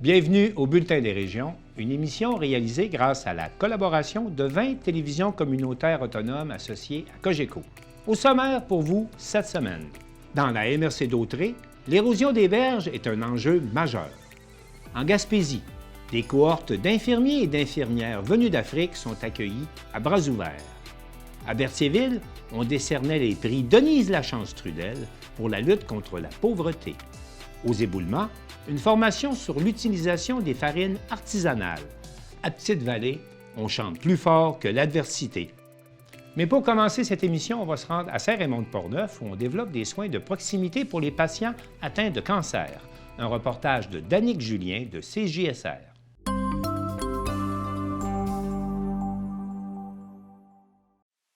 Bienvenue au Bulletin des régions, une émission réalisée grâce à la collaboration de 20 télévisions communautaires autonomes associées à Cogeco. Au sommaire pour vous cette semaine. Dans la MRC d'Autrey, l'érosion des berges est un enjeu majeur. En Gaspésie, des cohortes d'infirmiers et d'infirmières venus d'Afrique sont accueillis à bras ouverts. À Berthierville, on décernait les prix Denise Lachance-Trudel pour la lutte contre la pauvreté. Aux éboulements, une formation sur l'utilisation des farines artisanales. À Petite-Vallée, on chante plus fort que l'adversité. Mais pour commencer cette émission, on va se rendre à Saint-Raymond-de-Portneuf où on développe des soins de proximité pour les patients atteints de cancer. Un reportage de Danick Julien de CJSR.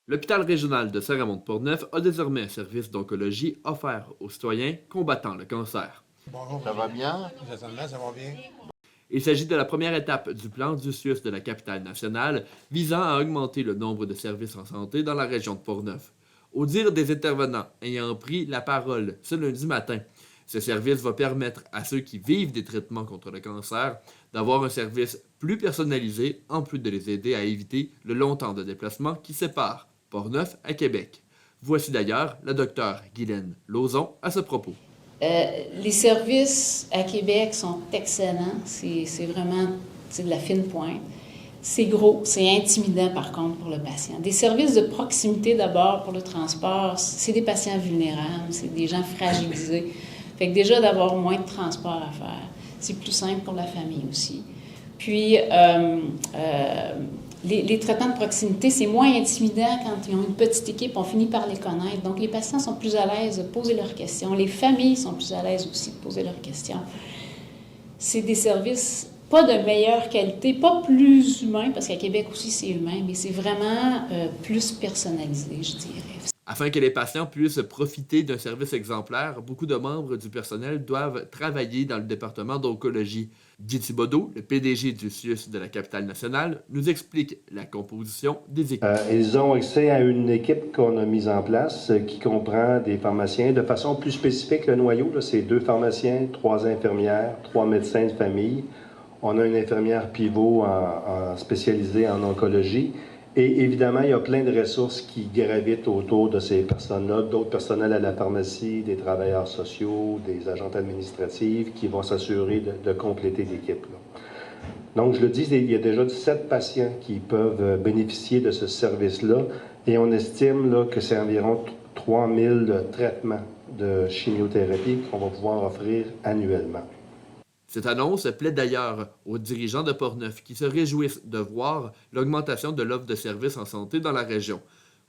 L'hôpital régional de Saint-Raymond-de-Portneuf a désormais un service d'oncologie offert aux citoyens combattant le cancer. Bonjour, ça va bien? Ça va bien. Il s'agit de la première étape du plan du CIUS de la capitale nationale visant à augmenter le nombre de services en santé dans la région de Portneuf. Au dire des intervenants ayant pris la parole ce lundi matin, ce service va permettre à ceux qui vivent des traitements contre le cancer d'avoir un service plus personnalisé en plus de les aider à éviter le long temps de déplacement qui sépare Portneuf à Québec. Voici d'ailleurs la docteure Guylaine Lauzon à ce propos. Les services à Québec sont excellents. C'est vraiment de la fine pointe. C'est gros, c'est intimidant par contre pour le patient. Des services de proximité d'abord pour le transport, c'est des patients vulnérables, c'est des gens fragilisés. Fait que déjà d'avoir moins de transport à faire, c'est plus simple pour la famille aussi. Puis, les traitements de proximité, c'est moins intimidant quand ils ont une petite équipe, on finit par les connaître. Donc, les patients sont plus à l'aise de poser leurs questions. Les familles sont plus à l'aise aussi de poser leurs questions. C'est des services pas de meilleure qualité, pas plus humains, parce qu'à Québec aussi, c'est humain, mais c'est vraiment plus personnalisé, je dirais. Afin que les patients puissent profiter d'un service exemplaire, beaucoup de membres du personnel doivent travailler dans le département d'oncologie. Guy Thibodeau, le PDG du CIUS de la capitale nationale, nous explique la composition des équipes. Ils ont accès à une équipe qu'on a mise en place qui comprend des pharmaciens de façon plus spécifique. Le noyau, là, c'est 2 pharmaciens, 3 infirmières, 3 médecins de famille. On a une infirmière pivot spécialisée en oncologie. Et évidemment, il y a plein de ressources qui gravitent autour de ces personnes-là, d'autres personnels à la pharmacie, des travailleurs sociaux, des agents administratifs qui vont s'assurer de compléter l'équipe. Donc, je le dis, il y a déjà 7 patients qui peuvent bénéficier de ce service-là et on estime là, que c'est environ 3000 traitements de chimiothérapie qu'on va pouvoir offrir annuellement. Cette annonce plaît d'ailleurs aux dirigeants de Portneuf qui se réjouissent de voir l'augmentation de l'offre de services en santé dans la région.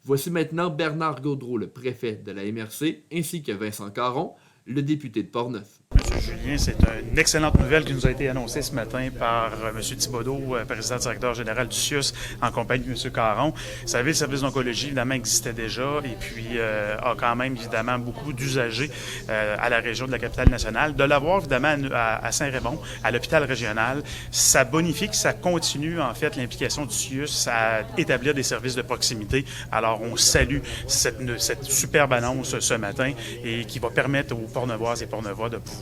Voici maintenant Bernard Gaudreau, le préfet de la MRC, ainsi que Vincent Caron, le député de Portneuf. M. Julien, c'est une excellente nouvelle qui nous a été annoncée ce matin par M. Thibodeau, président directeur général du CIUS, en compagnie de M. Caron. Vous savez, le service d'oncologie, évidemment, existait déjà et puis a quand même, évidemment, beaucoup d'usagers à la région de la capitale nationale. De l'avoir, évidemment, à Saint-Raymond, à l'hôpital régional, ça bonifie, que ça continue, en fait, l'implication du CIUS à établir des services de proximité. Alors, on salue cette superbe annonce ce matin et qui va permettre aux Portneuvoises et Portneuvois de pouvoir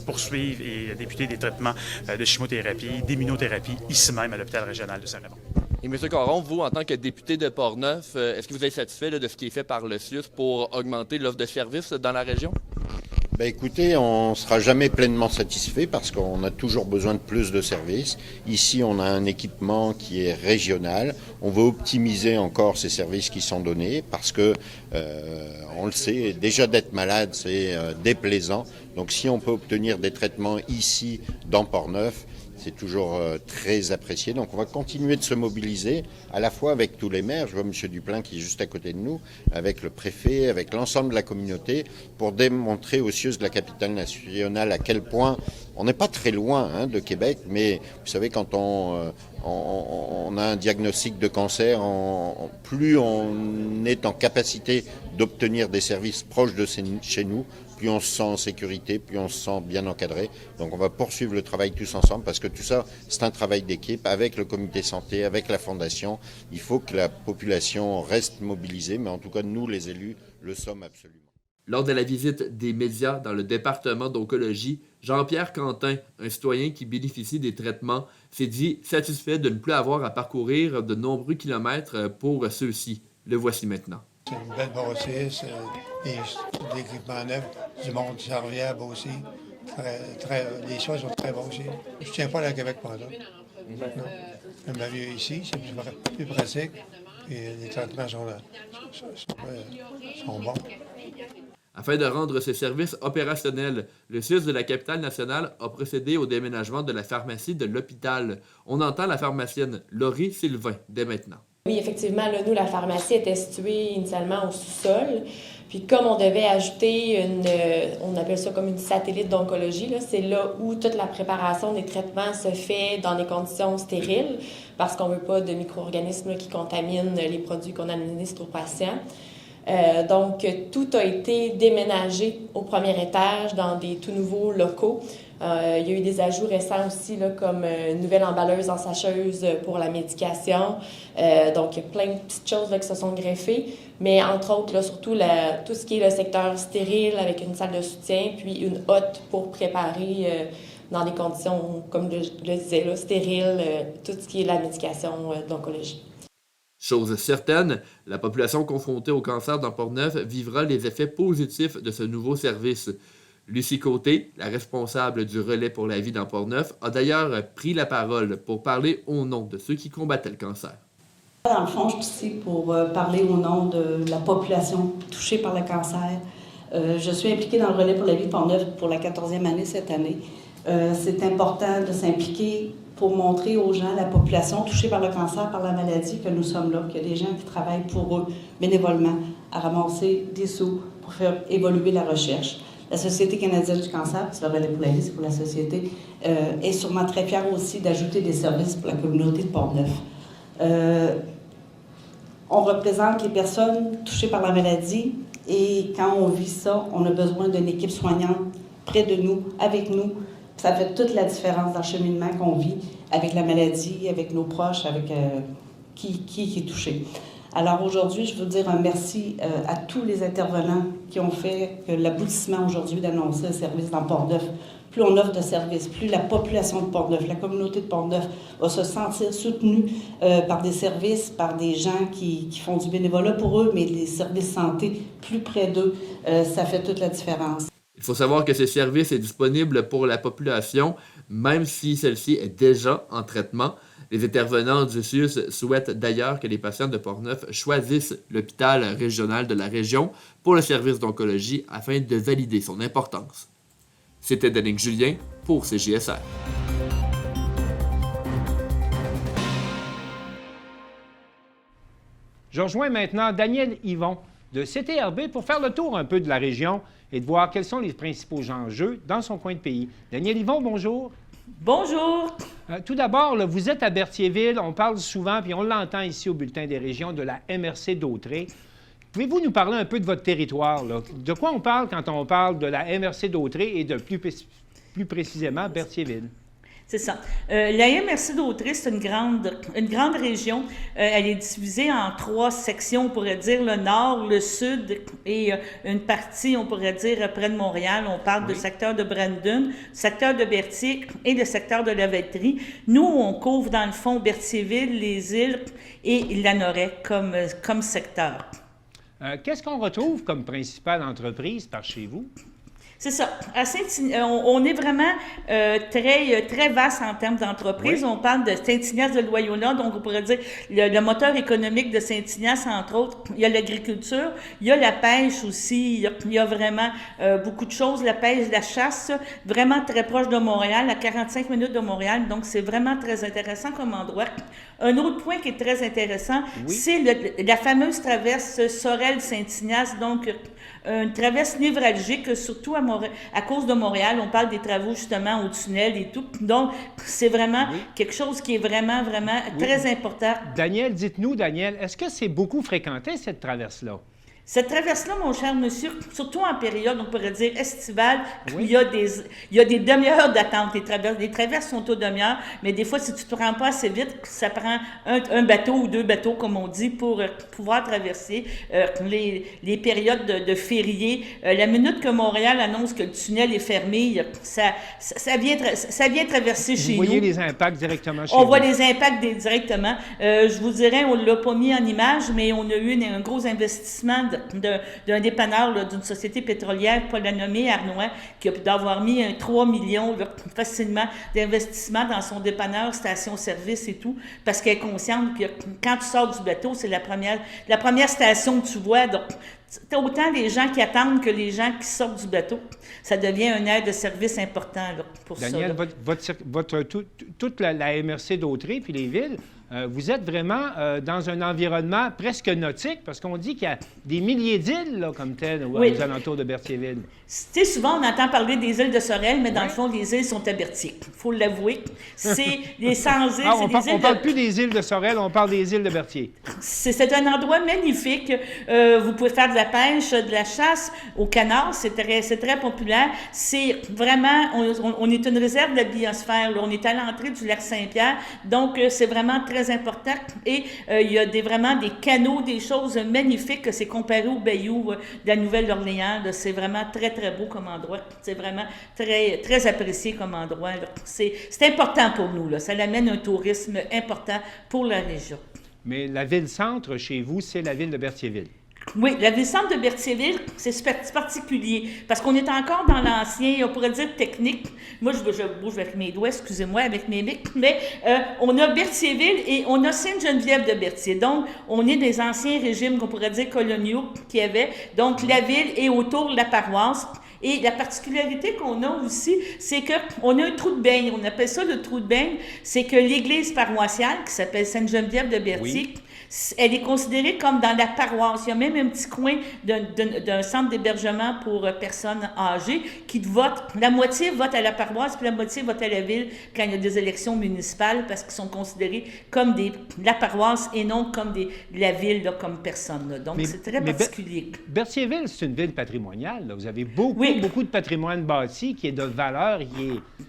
poursuivre et débuter des traitements de chimiothérapie, d'immunothérapie, ici même à l'hôpital régional de Saint-Raymond. Et M. Caron, vous, en tant que député de Portneuf, est-ce que vous êtes satisfait de ce qui est fait par le CIUS pour augmenter l'offre de services dans la région? Ben écoutez, on ne sera jamais pleinement satisfait parce qu'on a toujours besoin de plus de services. Ici, on a un équipement qui est régional. On veut optimiser encore ces services qui sont donnés parce que, on le sait, déjà d'être malade, c'est déplaisant. Donc si on peut obtenir des traitements ici, dans Portneuf, c'est toujours très apprécié. Donc on va continuer de se mobiliser, à la fois avec tous les maires, je vois M. Duplain qui est juste à côté de nous, avec le préfet, avec l'ensemble de la communauté, pour démontrer aux CIUS de la capitale nationale à quel point on n'est pas très loin de Québec, mais vous savez, quand on a un diagnostic de cancer, plus on est en capacité d'obtenir des services proches de chez nous, plus on se sent en sécurité, plus on se sent bien encadré. Donc on va poursuivre le travail tous ensemble parce que tout ça, c'est un travail d'équipe avec le comité santé, avec la fondation. Il faut que la population reste mobilisée, mais en tout cas, nous, les élus, le sommes absolument. Lors de la visite des médias dans le département d'oncologie, Jean-Pierre Quentin, un citoyen qui bénéficie des traitements, s'est dit satisfait de ne plus avoir à parcourir de nombreux kilomètres pour ceux-ci. Le voici maintenant. C'est une belle bâtisse, des équipements neufs, du monde serviable aussi. Les soins sont très bons aussi. Je ne tiens pas à la Québec pendant. Non. J'aime bien mieux ici, c'est plus pratique. Et les traitements sont bons. Afin de rendre ses services opérationnels, le CIUS de la capitale nationale a procédé au déménagement de la pharmacie de l'hôpital. On entend la pharmacienne Laurie Sylvain dès maintenant. Oui, effectivement, là, nous, la pharmacie était située initialement au sous-sol. Puis comme on devait ajouter on appelle ça comme une satellite d'oncologie, là, c'est là où toute la préparation des traitements se fait dans des conditions stériles, parce qu'on ne veut pas de micro-organismes là, qui contaminent les produits qu'on administre aux patients. Donc, tout a été déménagé au premier étage dans des tout nouveaux locaux. Il y a eu des ajouts récents aussi, là, comme une nouvelle emballeuse en sacheuse pour la médication. Donc, il y a plein de petites choses là, qui se sont greffées. Mais entre autres, là, surtout tout ce qui est le secteur stérile avec une salle de soutien, puis une hotte pour préparer dans des conditions, comme je le disais, là, stériles, tout ce qui est la médication d'oncologie. Chose certaine, la population confrontée au cancer dans Portneuf vivra les effets positifs de ce nouveau service. Lucie Côté, la responsable du relais pour la vie dans Portneuf, a d'ailleurs pris la parole pour parler au nom de ceux qui combattaient le cancer. Dans le fond, je suis ici pour parler au nom de la population touchée par le cancer. Je suis impliquée dans le relais pour la vie de Portneuf pour la 14e année cette année. C'est important de s'impliquer pour montrer aux gens, la population touchée par le cancer, par la maladie, que nous sommes là, qu'il y a des gens qui travaillent pour eux bénévolement à ramasser des sous pour faire évoluer la recherche. La Société canadienne du cancer, c'est le relais pour la vie, c'est pour la société, est sûrement très fière aussi d'ajouter des services pour la communauté de Portneuf. On représente les personnes touchées par la maladie et quand on vit ça, on a besoin d'une équipe soignante près de nous, avec nous. Ça fait toute la différence dans le cheminement qu'on vit avec la maladie, avec nos proches, avec qui est touché. Alors aujourd'hui, je veux dire un merci à tous les intervenants qui ont fait que l'aboutissement aujourd'hui d'annoncer un service dans Portneuf. Plus on offre de services, plus la population de Portneuf, la communauté de Portneuf va se sentir soutenue par des services, par des gens qui font du bénévolat pour eux, mais les services santé plus près d'eux, ça fait toute la différence. Il faut savoir que ce service est disponible pour la population, même si celle-ci est déjà en traitement. Les intervenants du CIUS souhaitent d'ailleurs que les patients de Portneuf choisissent l'hôpital régional de la région pour le service d'oncologie afin de valider son importance. C'était Danick Julien pour CJSR. Je rejoins maintenant Daniel Yvon de CTRB pour faire le tour un peu de la région et de voir quels sont les principaux enjeux dans son coin de pays. Daniel Yvon, bonjour. Bonjour. Tout d'abord, là, vous êtes à Berthierville. On parle souvent, puis on l'entend ici au Bulletin des régions, de la MRC d'Autrey. Pouvez-vous nous parler un peu de votre territoire, là? De quoi on parle quand on parle de la MRC d'Autrey et de plus précisément Berthierville? C'est ça. La MRC d'Autrey, c'est une grande région. Elle est divisée en 3 sections, on pourrait dire le nord, le sud et une partie, on pourrait dire, près de Montréal. On parle du secteur de Brandon, secteur de Berthier et le secteur de la Velleterie. Nous, on couvre dans le fond Berthierville, les îles et Lanoraie comme secteur. Qu'est-ce qu'on retrouve comme principale entreprise par chez vous? C'est ça. On est vraiment très vaste en termes d'entreprise. Oui. On parle de Saint-Ignace de Loyola, donc on pourrait dire le moteur économique de Saint-Ignace, entre autres. Il y a l'agriculture, il y a la pêche aussi, il y a vraiment beaucoup de choses. La pêche, la chasse, vraiment très proche de Montréal, à 45 minutes de Montréal, donc c'est vraiment très intéressant comme endroit. Un autre point qui est très intéressant, c'est la fameuse traverse Sorel-Saint-Ignace, donc une traverse névralgique, surtout à cause de Montréal. On parle des travaux justement au tunnel et tout. Donc, c'est vraiment quelque chose qui est vraiment très important. Daniel, dites-nous, est-ce que c'est beaucoup fréquenté, cette traverse-là? Cette traverse-là, mon cher monsieur, surtout en période, on pourrait dire estivale, Oui. il y a des demi-heures d'attente. Les traverses sont aux demi-heures, mais des fois, si tu ne te rends pas assez vite, ça prend un bateau ou 2 bateaux, comme on dit, pour pouvoir traverser les périodes de fériés. La minute que Montréal annonce que le tunnel est fermé, ça vient traverser chez nous. Vous voyez les impacts directement chez On vous. voit les impacts directement. Je vous dirais, on ne l'a pas mis en image, mais on a eu un gros investissement d'un dépanneur là, d'une société pétrolière, pas la nommer, Arnois, qui a pu d'avoir mis 3 millions là, facilement d'investissement dans son dépanneur, station-service et tout, parce qu'elle est consciente que quand tu sors du bateau, c'est la première station que tu vois. Donc, t'as autant les gens qui attendent que les gens qui sortent du bateau. Ça devient un aire de service important là, pour Daniel, ça. toute la MRC d'Autrey puis les villes, vous êtes vraiment dans un environnement presque nautique, parce qu'on dit qu'il y a des milliers d'îles là, comme telles aux alentours de Berthierville. Tu sais, souvent, on entend parler des îles de Sorel, mais dans le fond, les îles sont à Berthier. Il faut l'avouer. C'est les 100 îles, on ne parle plus des îles de Sorel, on parle des îles de Berthier. C'est un endroit magnifique. Vous pouvez faire de la pêche, de la chasse au canard. C'est très populaire. C'est vraiment... On est une réserve de la biosphère. Là. On est à l'entrée du lac Saint-Pierre. Donc, c'est vraiment très important. Et il y a vraiment des canaux, des choses magnifiques. C'est comparé au bayou de la Nouvelle-Orléans. Là. C'est vraiment très, très beau comme endroit. C'est vraiment très, très apprécié comme endroit. Là. C'est important pour nous. Là. Ça amène un tourisme important pour la région. Mais la ville-centre, chez vous, c'est la ville de Berthierville. Oui, la ville-centre de Berthierville, c'est particulier, parce qu'on est encore dans l'ancien, on pourrait dire technique. Moi, je bouge avec mes doigts, excusez-moi, avec mes mics, mais on a Berthierville et on a Sainte-Geneviève de Berthier. Donc, on est des anciens régimes, qu'on pourrait dire coloniaux, qu'il y avait. Donc, la ville est autour de la paroisse. Et la particularité qu'on a aussi, c'est qu'on a un trou de beigne. On appelle ça le trou de beigne. C'est que l'église paroissiale, qui s'appelle Sainte-Geneviève de Berthier, elle est considérée comme dans la paroisse. Il y a même un petit coin d'un centre d'hébergement pour personnes âgées qui votent. La moitié vote à la paroisse, puis la moitié vote à la ville quand il y a des élections municipales, parce qu'ils sont considérés comme la paroisse et non comme la ville, là, comme personne. Là. Donc, c'est très particulier. Berthierville, c'est une ville patrimoniale. Là. Vous avez beaucoup de patrimoine bâti qui est de valeur,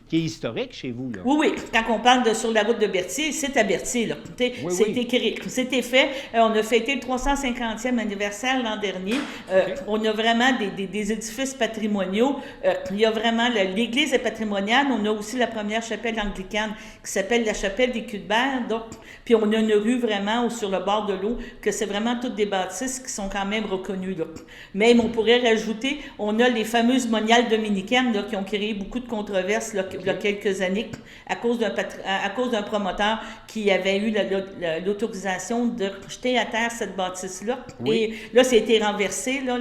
qui est historique chez vous. Là. Oui. Quand on parle sur la route de Berthier, c'est à Berthier. Là. C'est écrit. C'était fait. On a fêté le 350e anniversaire l'an dernier. On a vraiment des édifices patrimoniaux. Il y a vraiment l'église est patrimoniale. On a aussi la première chapelle anglicane qui s'appelle la chapelle des Cuthberts. Donc, puis on a une rue vraiment sur le bord de l'eau que c'est vraiment toutes des bâtisses qui sont quand même reconnues. Là. Même on pourrait rajouter, on a les fameuses moniales dominicaines là, qui ont créé beaucoup de controverses là, il y a quelques années à cause d'un promoteur qui avait eu l'autorisation de jeter à terre cette bâtisse-là. Oui. Et là, ça a été renversé là,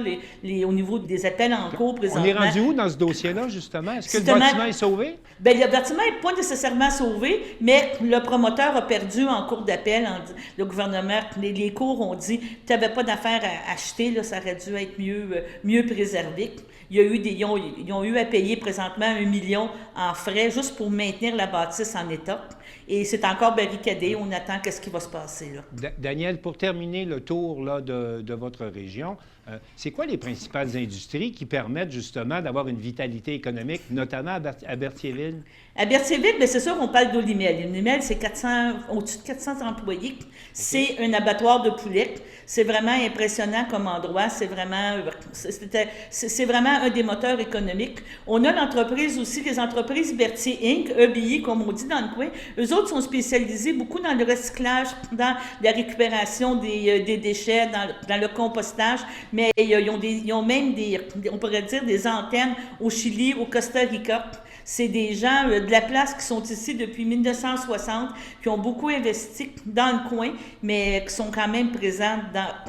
au niveau des appels en cours présentement. On est rendu où dans ce dossier-là, justement? Est-ce que le bâtiment est sauvé? Bien, le bâtiment n'est pas nécessairement sauvé, mais le promoteur a perdu en cours d'appel. Le gouvernement, les cours ont dit « tu n'avais pas d'affaires à acheter, là, ça aurait dû être mieux préservé ». Ils ont eu à payer présentement 1 million en frais juste pour maintenir la bâtisse en état. Et c'est encore barricadé. On attend qu'est-ce qui va se passer. Là. Daniel, pour terminer le tour là, de votre région, c'est quoi les principales industries qui permettent justement d'avoir une vitalité économique, notamment à Berthierville? À Berthierville, bien, c'est sûr qu'on parle d'Olimel. Olimel, c'est au-dessus de 400 employés. Okay. C'est un abattoir de poulet. C'est vraiment impressionnant comme endroit. C'est vraiment un des moteurs économiques. On a l'entreprise aussi, les entreprises Berthier Inc., EBI, comme on dit dans le coin. Eux autres sont spécialisés beaucoup dans le recyclage, dans la récupération des déchets, dans le compostage. Mais ils ont même on pourrait dire, des antennes au Chili, au Costa Rica. C'est des gens de la place qui sont ici depuis 1960, qui ont beaucoup investi dans le coin, mais qui sont quand même présents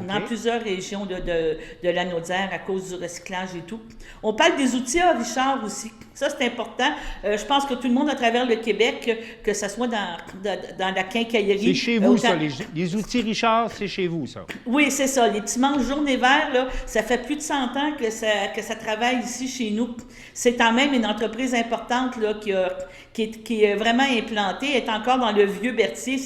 dans plusieurs régions de la Naudière à cause du recyclage et tout. On parle des outils à Richard aussi. Ça, c'est important. Je pense que tout le monde à travers le Québec, que ce soit dans la quincaillerie... C'est chez vous, ça. Les outils Richard, c'est chez vous, ça. Oui, c'est ça. Les Dimanches Journée Vert, là, ça fait plus de 100 ans que ça travaille ici chez nous. C'est quand même une entreprise importante là, qui est vraiment implantée, est encore dans le vieux Berthier.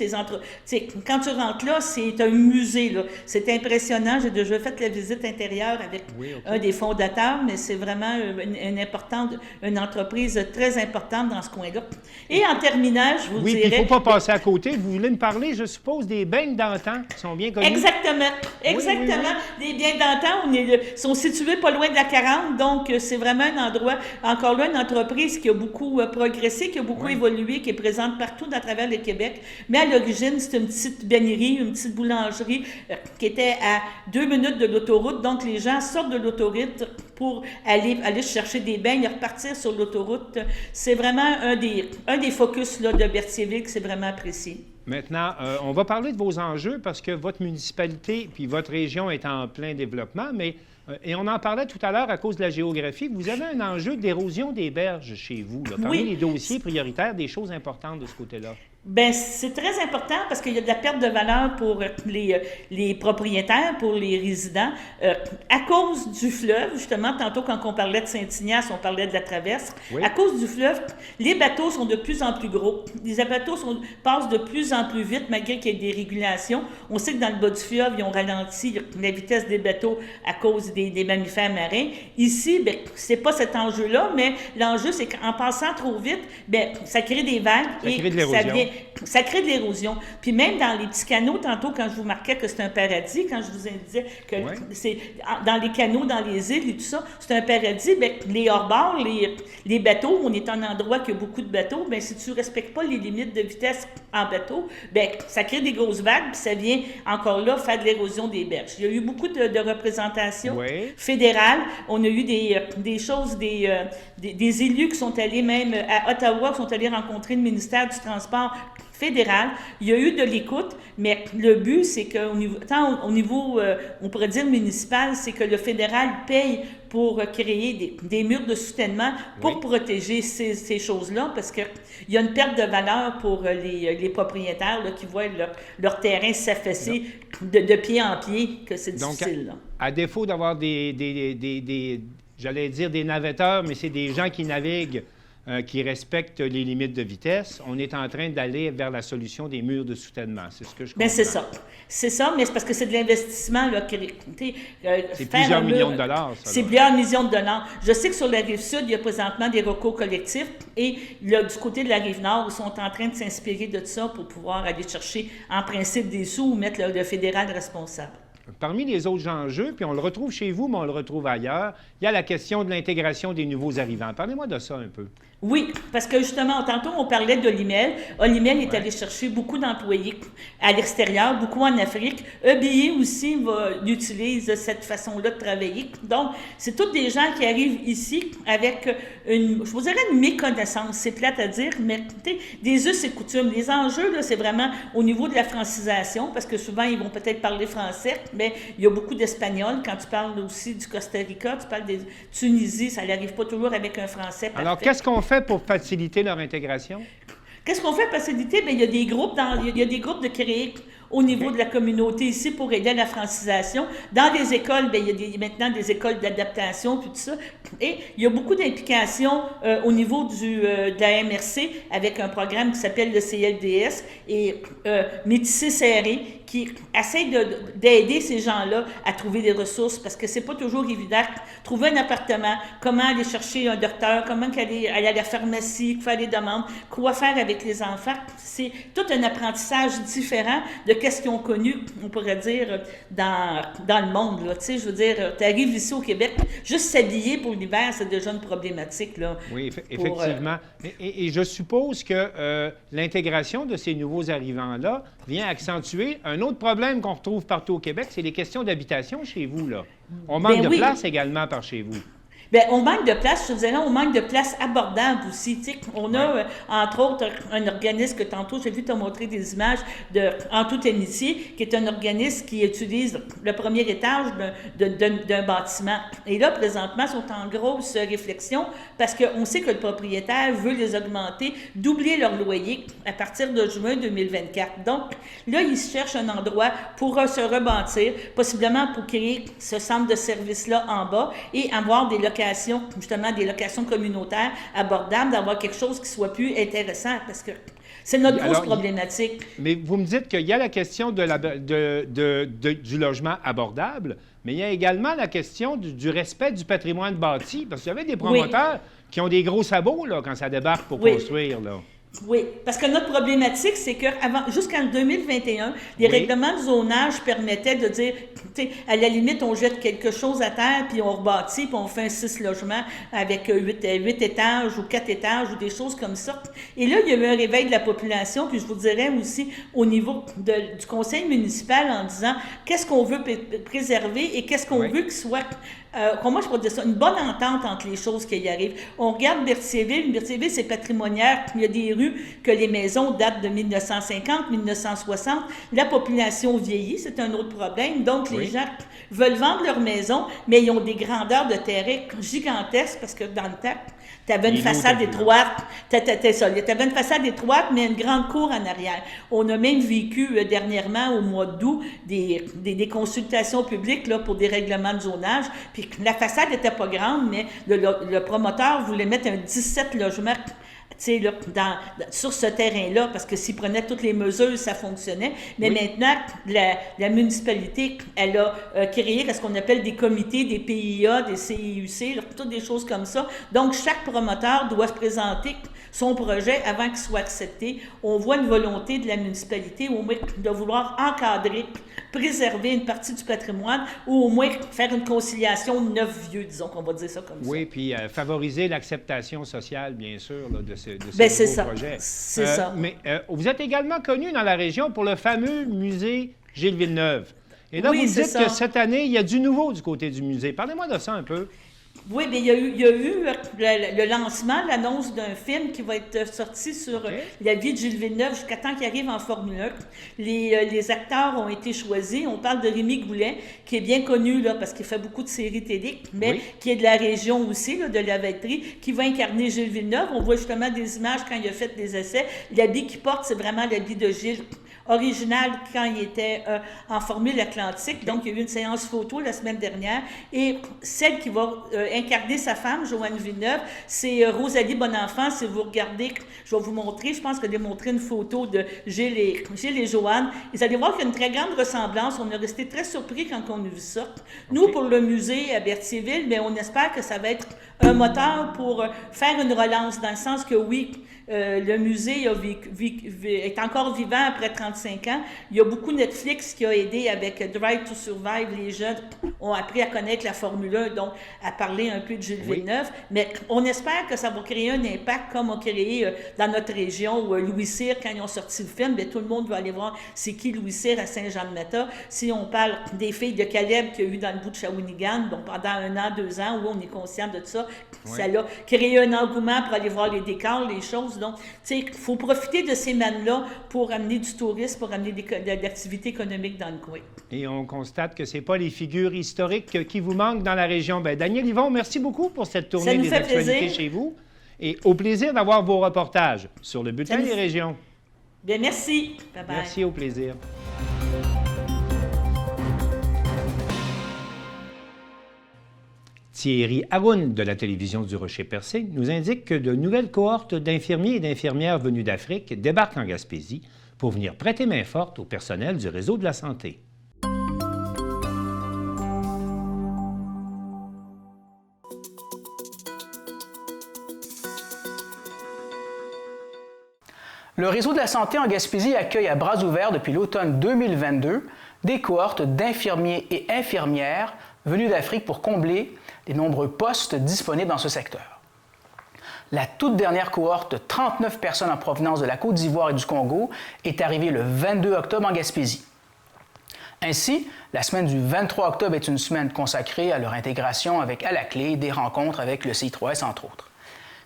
Quand tu rentres là, c'est un musée. Là. C'est impressionnant. J'ai déjà fait la visite intérieure avec un des fondateurs, mais c'est vraiment une entreprise très importante dans ce coin-là. Et en terminant, je vous dirais... Oui, il ne faut pas passer à côté. Vous voulez me parler, je suppose, des beignes d'antan qui sont bien connus? Exactement. Oui. Les beignes d'antan sont situés pas loin de la 40, donc c'est vraiment un endroit, encore là, une entreprise qui a beaucoup progressé, qui a beaucoup évolué, qui est présente partout à travers le Québec. Mais à l'origine, c'est une petite béninerie, une petite boulangerie qui était à 2 minutes de l'autoroute. Donc, les gens sortent de l'autoroute pour aller chercher des beignes et repartir sur l'autoroute. C'est vraiment un des focus là, de Berthierville que c'est vraiment apprécié. Maintenant, on va parler de vos enjeux parce que votre municipalité puis votre région est en plein développement, mais et on en parlait tout à l'heure à cause de la géographie. Vous avez un enjeu d'érosion des berges chez vous. Là. Parmi les dossiers prioritaires, des choses importantes de ce côté-là. Bien, c'est très important parce qu'il y a de la perte de valeur pour les propriétaires, pour les résidents, à cause du fleuve. Justement, tantôt, quand on parlait de Saint-Ignace, on parlait de la traverse. Oui. À cause du fleuve, les bateaux sont de plus en plus gros. Les bateaux passent de plus en plus vite, malgré qu'il y ait des régulations. On sait que dans le bas du fleuve, ils ont ralenti la vitesse des bateaux à cause des mammifères marins. Ici, bien, c'est pas cet enjeu-là, mais l'enjeu, c'est qu'en passant trop vite, bien, ça crée des vagues ça crée de l'érosion. Puis même dans les petits canaux, tantôt, quand je vous marquais que c'est un paradis, quand je vous disais que c'est dans les canaux, dans les îles et tout ça, c'est un paradis, bien, les hors-bords, les bateaux, on est un endroit qui a beaucoup de bateaux, bien, si tu ne respectes pas les limites de vitesse en bateau, bien, ça crée des grosses vagues, puis ça vient encore là faire de l'érosion des berges. Il y a eu beaucoup de représentations fédérales. On a eu des choses, des élus qui sont allés même à Ottawa, qui sont allés rencontrer le ministère du Transport fédéral. Il y a eu de l'écoute, mais le but, c'est qu'au niveau, on pourrait dire municipal, c'est que le fédéral paye pour créer des murs de soutènement pour protéger ces choses-là, parce qu'il y a une perte de valeur pour les propriétaires là, qui voient leur terrain s'affaisser de pied en pied, que c'est difficile. Donc, à défaut d'avoir j'allais dire des navetteurs, mais c'est des gens qui naviguent qui respectent les limites de vitesse, on est en train d'aller vers la solution des murs de soutènement. C'est ce que je comprends. Bien, c'est ça. C'est ça, mais c'est parce que c'est de l'investissement. C'est plusieurs millions de dollars, ça. C'est plusieurs millions de dollars. Je sais que sur la Rive-Sud, il y a présentement des recours collectifs et là, du côté de la Rive-Nord, ils sont en train de s'inspirer de ça pour pouvoir aller chercher, en principe, des sous ou mettre le fédéral responsable. Parmi les autres enjeux, puis on le retrouve chez vous, mais on le retrouve ailleurs, il y a la question de l'intégration des nouveaux arrivants. Parlez-moi de ça un peu. Oui, parce que justement, tantôt, on parlait d'Olimel. Olimel est allé chercher beaucoup d'employés à l'extérieur, beaucoup en Afrique. EBI aussi utilise cette façon-là de travailler. Donc, c'est tous des gens qui arrivent ici avec je vous dirais une méconnaissance, c'est plate à dire, mais des us et coutumes. Les enjeux, là, c'est vraiment au niveau de la francisation, parce que souvent, ils vont peut-être parler français, mais il y a beaucoup d'espagnol. Quand tu parles aussi du Costa Rica, tu parles de Tunisie, ça n'arrive pas toujours avec un français parfait. Alors, qu'est-ce qu'on fait pour faciliter leur intégration? Qu'est-ce qu'on fait pour faciliter? Bien, il y a des groupes de créés au niveau de la communauté ici pour aider à la francisation. Dans les écoles, bien, il y a maintenant des écoles d'adaptation, tout ça. Et il y a beaucoup d'implications au niveau de la MRC avec un programme qui s'appelle le CLDS et Métissés serrés qui essaie d'aider ces gens-là à trouver des ressources parce que c'est pas toujours évident. Trouver un appartement, comment aller chercher un docteur, comment aller à la pharmacie, faire des demandes, quoi faire avec les enfants. C'est tout un apprentissage différent de qu'est-ce qu'ils ont connu, on pourrait dire, dans le monde. Là. Tu sais, je veux dire, tu arrives ici au Québec, juste s'habiller pour l'hiver, c'est déjà une problématique. Là, oui, effectivement. Et je suppose que l'intégration de ces nouveaux arrivants-là vient accentuer un autre problème qu'on retrouve partout au Québec, c'est les questions d'habitation chez vous. Là. On manque de place également par chez vous. Bien, on manque de place, je te disais, on manque de place abordable aussi. Tu sais, on a, entre autres, un organisme que tantôt, j'ai vu te montrer des images en tout amitié, qui est un organisme qui utilise le premier étage d'un bâtiment. Et là, présentement, ils sont en grosse réflexion parce qu'on sait que le propriétaire veut les augmenter, doubler leur loyer à partir de juin 2024. Donc, là, ils cherchent un endroit pour se rebâtir, possiblement pour créer ce centre de service-là en bas et avoir des locations, justement des locations communautaires abordables, d'avoir quelque chose qui soit plus intéressant parce que c'est notre grosse problématique. Mais vous me dites qu'il y a la question du logement abordable, mais il y a également la question du respect du patrimoine bâti, parce qu'il y avait des promoteurs qui ont des gros sabots là, quand ça débarque pour construire. Là. Oui, parce que notre problématique, c'est que jusqu'en 2021, les règlements de zonage permettaient de dire, tu sais, à la limite, on jette quelque chose à terre, puis on rebâtit, puis on fait un 6 logements avec 8 étages ou 4 étages ou des choses comme ça. Et là, il y a eu un réveil de la population, puis je vous dirais aussi au niveau du conseil municipal en disant qu'est-ce qu'on veut préserver et qu'est-ce qu'on veut qu'il soit... comment je pourrais dire ça? Une bonne entente entre les choses qui y arrivent. On regarde Berthierville. Berthierville, c'est patrimonial. Il y a des rues que les maisons datent de 1950, 1960. La population vieillit, c'est un autre problème. Donc, les gens veulent vendre leur maison, mais ils ont des grandeurs de terrain gigantesques parce que dans le temps, tu avais une façade étroite. Tu avais une façade étroite, mais une grande cour en arrière. On a même vécu dernièrement, au mois d'août, des consultations publiques là, pour des règlements de zonage. Puis la façade n'était pas grande, mais le promoteur voulait mettre un 17 logements là, sur ce terrain-là, parce que s'il prenait toutes les mesures, ça fonctionnait. Mais maintenant, la municipalité, elle a créé ce qu'on appelle des comités, des PIA, des CIUC, là, toutes des choses comme ça. Donc, chaque promoteur doit se présenter son projet avant qu'il soit accepté. On voit une volonté de la municipalité au moins de vouloir encadrer, préserver une partie du patrimoine ou au moins faire une conciliation neuf-vieux, disons qu'on va dire ça comme ça. Oui, puis favoriser l'acceptation sociale, bien sûr, là, de ce nouveau projet. C'est ça. Mais vous êtes également connu dans la région pour le fameux musée Gilles Villeneuve. Et là, vous me dites que cette année, il y a du nouveau du côté du musée. Parlez-moi de ça un peu. Oui, bien, il y a eu le lancement, l'annonce d'un film qui va être sorti sur la vie de Gilles Villeneuve jusqu'à temps qu'il arrive en Formule 1. Les acteurs ont été choisis. On parle de Rémi Goulet, qui est bien connu là, parce qu'il fait beaucoup de séries télé, mais qui est de la région aussi, là, de la Valtrie, qui va incarner Gilles Villeneuve. On voit justement des images quand il a fait des essais. L'habit qu'il porte, c'est vraiment l'habit de Gilles original quand il était en Formule Atlantique. Donc, il y a eu une séance photo la semaine dernière. Et celle qui va incarner sa femme, Joanne Villeneuve, c'est Rosalie Bonenfant. Si vous regardez, je vais vous montrer, je pense que j'ai montré une photo de Gilles et Joanne. Vous allez voir qu'il y a une très grande ressemblance. On est resté très surpris quand on a vu ça. Nous, pour le musée à Berthierville, bien, on espère que ça va être un moteur pour faire une relance, dans le sens que oui, le musée est encore vivant après 35 ans. Il y a beaucoup Netflix qui a aidé avec Drive to Survive. Les jeunes ont appris à connaître la Formule 1, donc à parler un peu de Gilles Villeneuve. Mais on espère que ça va créer un impact comme on a créé dans notre région où Louis Cyr, quand ils ont sorti le film, bien, tout le monde va aller voir c'est qui Louis Cyr à Saint-Jean-de-Mata. Si on parle des filles de Caleb qu'il y a eu dans le bout de Shawinigan, donc pendant 1 an, 2 ans, où on est conscient de ça, ça a créé un engouement pour aller voir les décors, les choses. Donc, tu sais, il faut profiter de ces mannes-là pour amener du tourisme, pour amener de l'activité économique dans le coin. Et on constate que ce n'est pas les figures historiques qui vous manquent dans la région. Bien, Daniel Yvon, merci beaucoup pour cette tournée des actualités chez vous. Et au plaisir d'avoir vos reportages sur le Bulletin des régions. Bien, merci. Bye-bye. Merci, au plaisir. Thierry Haroun de la télévision du Rocher-Percé nous indique que de nouvelles cohortes d'infirmiers et d'infirmières venus d'Afrique débarquent en Gaspésie pour venir prêter main forte au personnel du réseau de la santé. Le réseau de la santé en Gaspésie accueille à bras ouverts depuis l'automne 2022 des cohortes d'infirmiers et infirmières venus d'Afrique pour combler les nombreux postes disponibles dans ce secteur. La toute dernière cohorte de 39 personnes en provenance de la Côte d'Ivoire et du Congo est arrivée le 22 octobre en Gaspésie. Ainsi, la semaine du 23 octobre est une semaine consacrée à leur intégration avec, à la clé, des rencontres avec le CI3S, entre autres.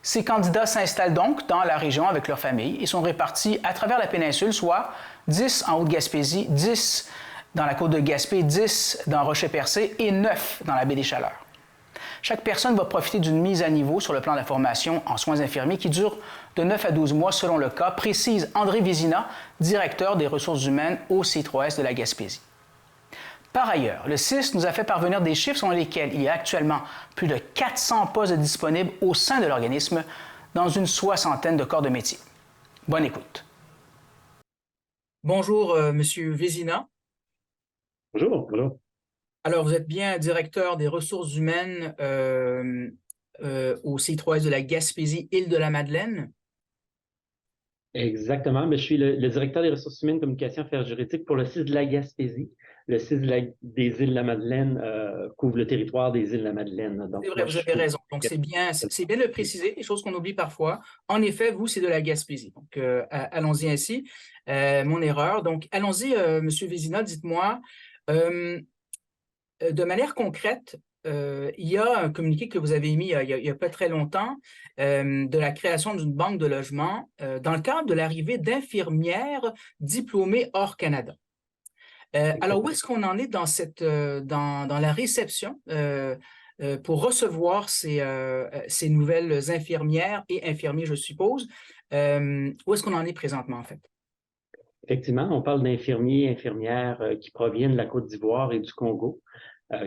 Ces candidats s'installent donc dans la région avec leur famille et sont répartis à travers la péninsule, soit 10 en Haute-Gaspésie, 10 dans la côte de Gaspé, 10 dans Rocher-Percé et 9 dans la baie des Chaleurs. Chaque personne va profiter d'une mise à niveau sur le plan de la formation en soins infirmiers qui dure de 9 à 12 mois selon le cas, précise André Vézina, directeur des ressources humaines au CI3S de la Gaspésie. Par ailleurs, le CIS nous a fait parvenir des chiffres selon lesquels il y a actuellement plus de 400 postes disponibles au sein de l'organisme dans une soixantaine de corps de métier. Bonne écoute. Bonjour, Monsieur Vézina. Bonjour, bonjour. Alors, vous êtes bien directeur des ressources humaines au CI3S de la Gaspésie, Île-de-la-Madeleine. Exactement. Mais je suis le directeur des ressources humaines, communication et affaires juridiques pour le CIS de la Gaspésie. Le CIS des Îles-de-la-Madeleine couvre le territoire des Îles-de-la-Madeleine. C'est vrai, vous avez raison. Donc, c'est bien de le préciser, des choses qu'on oublie parfois. En effet, vous, c'est de la Gaspésie. Donc, allons-y ainsi. Mon erreur. Donc, allons-y, M. Vézina, dites-moi, de manière concrète, il y a un communiqué que vous avez émis il y a pas très longtemps de la création d'une banque de logement dans le cadre de l'arrivée d'infirmières diplômées hors Canada. Alors, où est-ce qu'on en est dans la réception pour recevoir ces nouvelles infirmières et infirmiers, je suppose? Où est-ce qu'on en est présentement, en fait? Effectivement, on parle d'infirmiers et infirmières qui proviennent de la Côte d'Ivoire et du Congo,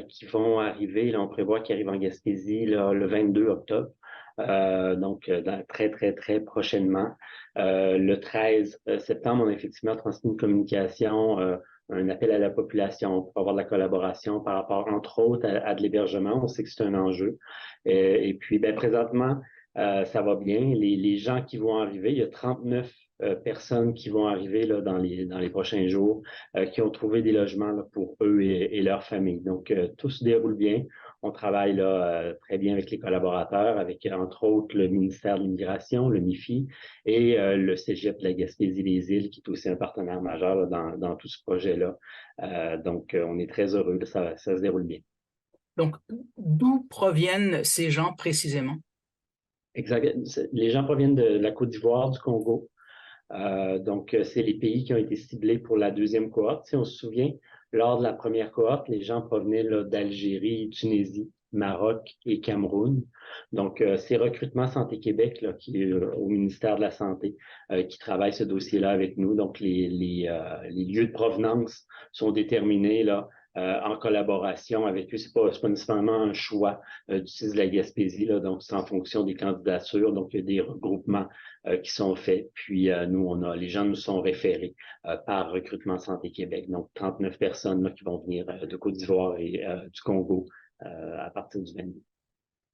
qui vont arriver, là, on prévoit qu'ils arrivent en Gaspésie là, le 22 octobre, donc très, très, très prochainement. Le 13 septembre, on a effectivement transmis une communication, un appel à la population pour avoir de la collaboration par rapport, entre autres, à de l'hébergement. On sait que c'est un enjeu. Et puis, présentement, ça va bien. Les gens qui vont arriver, il y a 39 personnes qui vont arriver là, dans les prochains jours, qui ont trouvé des logements là, pour eux et leurs familles. Donc, tout se déroule bien. On travaille là très bien avec les collaborateurs, avec entre autres le ministère de l'Immigration, le MIFI, et le Cégep de la Gaspésie-les-Îles, qui est aussi un partenaire majeur là, dans tout ce projet-là. Donc, on est très heureux, ça se déroule bien. Donc, d'où proviennent ces gens précisément? Exact. Les gens proviennent de la Côte d'Ivoire, du Congo. Donc, c'est les pays qui ont été ciblés pour la deuxième cohorte. Si on se souvient, lors de la première cohorte, les gens provenaient d'Algérie, Tunisie, Maroc et Cameroun. Donc, c'est Recrutement Santé Québec, là, qui est au ministère de la Santé, qui travaille ce dossier-là avec nous. Donc, les lieux de provenance sont déterminés là, en collaboration avec eux. C'est pas nécessairement un choix du CIS de la Gaspésie, là, donc c'est en fonction des candidatures. Donc, il y a des regroupements qui sont faits. Puis, les gens nous sont référés par Recrutement Santé Québec. Donc, 39 personnes là, qui vont venir de Côte d'Ivoire et du Congo à partir du 22.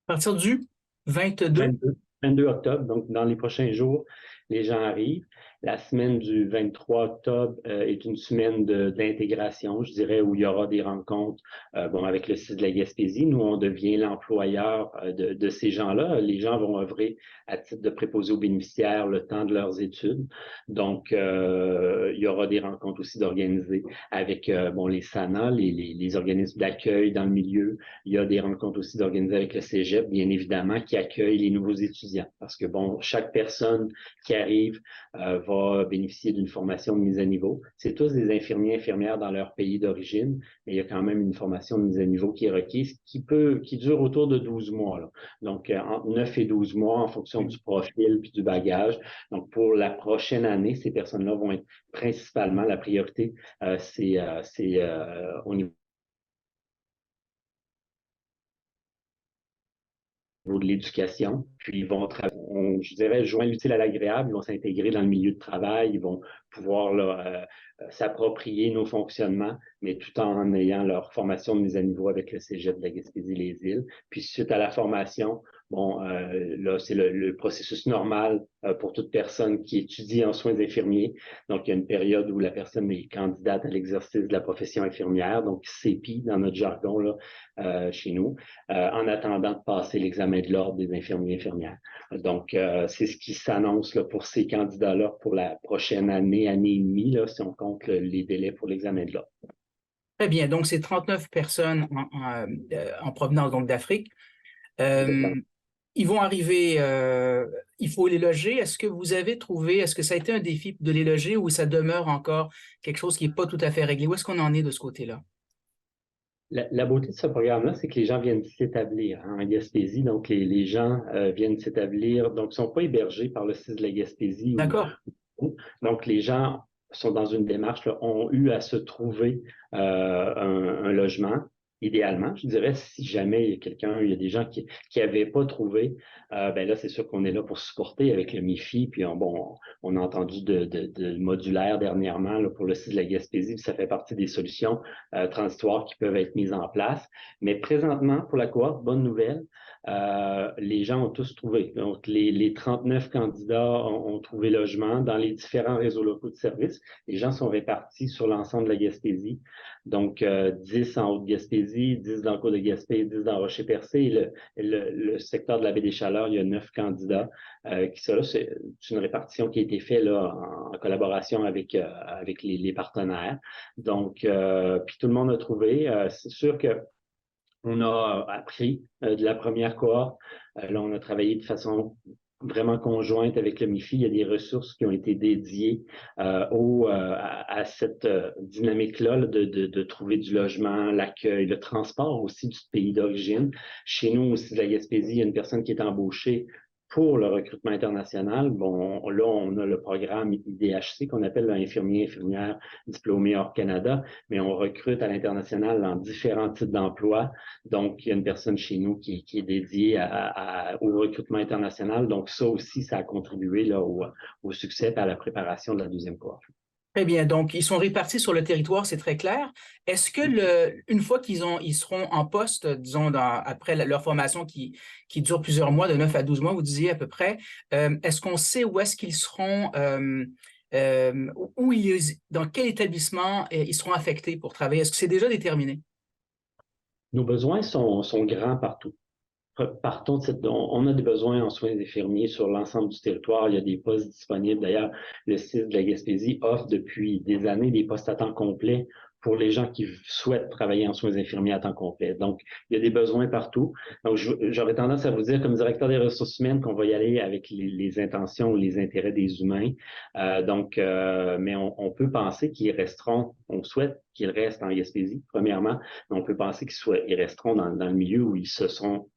À partir du 22 octobre. Donc, dans les prochains jours, les gens arrivent. La semaine du 23 octobre est une semaine d'intégration, je dirais, où il y aura des rencontres avec le CIS de la Gaspésie. Nous, on devient l'employeur de ces gens-là. Les gens vont œuvrer à titre de préposés aux bénéficiaires le temps de leurs études. Donc, il y aura des rencontres aussi d'organiser avec les SANA, les organismes d'accueil dans le milieu. Il y a des rencontres aussi d'organiser avec le Cégep, bien évidemment, qui accueille les nouveaux étudiants. Parce que, chaque personne qui arrive va bénéficier d'une formation de mise à niveau. C'est tous des infirmiers, infirmières dans leur pays d'origine, mais il y a quand même une formation de mise à niveau qui est requise, qui dure autour de 12 mois. Là. Donc, entre 9 et 12 mois en fonction du profil puis du bagage. Donc, pour la prochaine année, ces personnes-là vont être principalement, la priorité, c'est au niveau de l'éducation, puis ils vont je dirais, joindre l'utile à l'agréable, ils vont s'intégrer dans le milieu de travail, ils vont pouvoir là, s'approprier nos fonctionnements, mais tout en ayant leur formation de mise à niveau avec le Cégep de la Gaspésie-les-Îles. Puis suite à la formation, là, c'est le processus normal pour toute personne qui étudie en soins infirmiers. Donc, il y a une période où la personne est candidate à l'exercice de la profession infirmière, donc CEPI dans notre jargon là, chez nous, en attendant de passer l'examen de l'ordre des infirmiers et infirmières. Donc, c'est ce qui s'annonce là, pour ces candidats-là pour la prochaine année et demie, là, si on compte les délais pour l'examen de l'ordre. Très bien. Donc, c'est 39 personnes en provenance donc d'Afrique. Ils vont arriver, il faut les loger. Est-ce que vous avez trouvé, est-ce que ça a été un défi de les loger ou ça demeure encore quelque chose qui n'est pas tout à fait réglé? Où est-ce qu'on en est de ce côté-là? La beauté de ce programme-là, c'est que les gens viennent s'établir en Gaspésie. Donc, les gens viennent s'établir. Donc, ils ne sont pas hébergés par le CIS de la Gaspésie. D'accord. Donc, les gens sont dans une démarche, là, ont eu à se trouver un logement. Idéalement, je dirais, si jamais il y a des gens qui n'avaient pas trouvé, ben là, c'est sûr qu'on est là pour supporter avec le MIFI. Puis, on a entendu de modulaire dernièrement là, pour le site de la Gaspésie. Puis ça fait partie des solutions transitoires qui peuvent être mises en place. Mais présentement, pour la cohorte, bonne nouvelle, les gens ont tous trouvé. Donc, les 39 candidats ont trouvé logement dans les différents réseaux locaux de services. Les gens sont répartis sur l'ensemble de la Gaspésie. Donc, 10 en Haute-Gaspésie, 10 dans le Côte de Gaspé, 10 dans Rocher-Percé. Et le secteur de la Baie des Chaleurs, il y a 9 candidats qui sont là. C'est une répartition qui a été faite là, en collaboration avec les partenaires. Donc, puis tout le monde a trouvé. C'est sûr que on a appris de la première cohorte. Là, on a travaillé de façon vraiment conjointe avec le MIFI. Il y a des ressources qui ont été dédiées à cette dynamique-là de trouver du logement, l'accueil, le transport aussi du pays d'origine. Chez nous aussi, de la Gaspésie, il y a une personne qui est embauchée pour le recrutement international. Bon, là, on a le programme IDHC qu'on appelle infirmière diplômée hors Canada, mais on recrute à l'international dans différents types d'emplois. Donc, il y a une personne chez nous qui est dédiée au recrutement international. Donc, ça aussi, ça a contribué là, au succès et à la préparation de la deuxième cohorte. Très bien. Donc, ils sont répartis sur le territoire, c'est très clair. Est-ce que une fois ils seront en poste, disons, après leur formation qui dure plusieurs mois, de 9 à 12 mois, vous disiez à peu près, est-ce qu'on sait où est-ce qu'ils seront, dans quel établissement ils seront affectés pour travailler? Est-ce que c'est déjà déterminé? Nos besoins sont grands partout. Partons on a des besoins en soins infirmiers sur l'ensemble du territoire. Il y a des postes disponibles. D'ailleurs, le CIS de la Gaspésie offre depuis des années des postes à temps complet pour les gens qui souhaitent travailler en soins infirmiers à temps complet. Donc, il y a des besoins partout. Donc, j'aurais tendance à vous dire, comme directeur des ressources humaines, qu'on va y aller avec les intentions ou les intérêts des humains. Mais on peut penser qu'ils resteront, on souhaite qu'ils restent en Gaspésie, premièrement, mais on peut penser qu'ils resteront dans le milieu où ils se seront